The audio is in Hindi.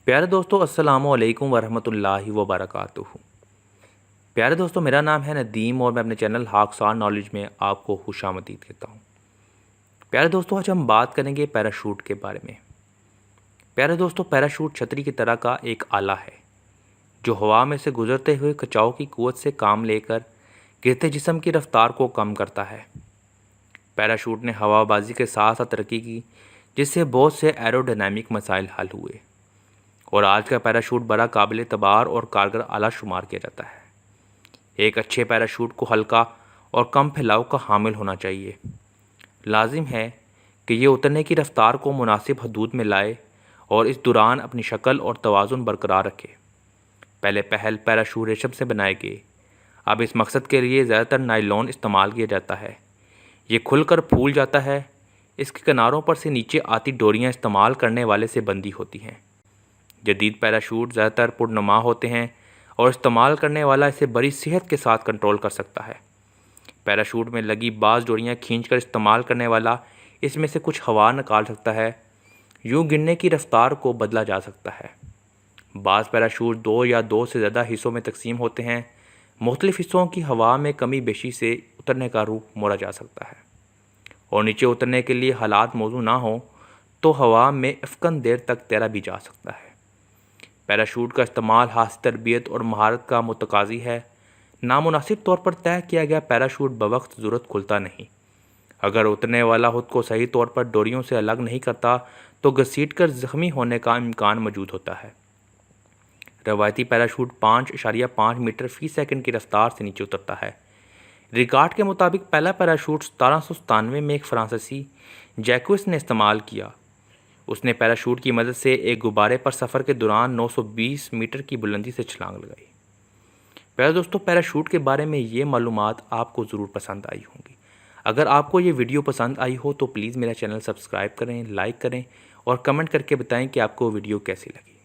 प्यारे दोस्तों, अस्सलामु अलैकुम वरहमतुल्लाहि वबरकातुहू। प्यारे दोस्तों, मेरा नाम है नदीम और मैं अपने चैनल हाकसार नॉलेज में आपको खुशामदीद कहता हूँ। प्यारे दोस्तों, आज हम बात करेंगे पैराशूट के बारे में। प्यारे दोस्तों, पैराशूट छतरी की तरह का एक आला है जो हवा में से गुजरते हुए खिंचाव की कुव्वत से काम लेकर गिरते जिस्म की रफ्तार को कम करता है। पैराशूट ने हवाबाजी के साथ साथ तरक्की की, जिससे बहुत से एरोडायनामिक मसाइल हल हुए और आज का पैराशूट बड़ा काबिल तबार और कारगर आला शुमार किया जाता है। एक अच्छे पैराशूट को हल्का और कम फैलाव का हामिल होना चाहिए। लाजिम है कि ये उतरने की रफ्तार को मुनासिब हदूद में लाए और इस दौरान अपनी शक्ल और तवाज़ुन बरकरार रखे। पहले पैराशूट रेशम से बनाए गए, अब इस मकसद के लिए ज़्यादातर नायलॉन इस्तेमाल किया जाता है। ये खुलकर फूल जाता है। इसके किनारों पर से नीचे आती डोरियाँ इस्तेमाल करने वाले से बंधी होती हैं। जदीद पैराशूट ज़्यादातर पुरनुमा होते हैं और इस्तेमाल करने वाला इसे बड़ी सेहत के साथ कंट्रोल कर सकता है। पैराशूट में लगी बाज़ डोरियाँ खींचकर इस्तेमाल करने वाला इसमें से कुछ हवा निकाल सकता है। यूँ गिरने की रफ्तार को बदला जा सकता है। बाज़ पैराशूट दो या दो से ज़्यादा हिस्सों में तकसीम होते हैं। मुख्तलिफ़ हिस्सों की हवा में कमी बेशी से उतरने का रूप मोड़ा जा सकता है और नीचे उतरने के लिए हालात मौजूद ना हो तो हवा में अफ़कन देर तक तैरा भी जा सकता है। पैराशूट का इस्तेमाल हासिल तरबियत और महारत का मुतकाज़ी है। नामुनासिब तौर पर तय किया गया पैराशूट बवक्त ज़रूरत खुलता नहीं। अगर उतरने वाला खुद को सही तौर पर डोरियों से अलग नहीं करता तो घसीट कर ज़ख्मी होने का इम्कान मौजूद होता है। रवायती पैराशूट 5.5 मीटर फ़ी सेकंड की रफ्तार से नीचे उतरता है। रिकॉर्ड के मुताबिक पहला पैराशूट 1797 में एक फ्रांसीसी जैक्विस ने इस्तेमाल किया। उसने पैराशूट की मदद से एक गुब्बारे पर सफ़र के दौरान 920 मीटर की बुलंदी से छलांग लगाई। प्यारे दोस्तों, पैराशूट के बारे में ये मालूमात आपको ज़रूर पसंद आई होंगी। अगर आपको ये वीडियो पसंद आई हो तो प्लीज़ मेरा चैनल सब्सक्राइब करें, लाइक करें और कमेंट करके बताएं कि आपको वीडियो कैसी लगी।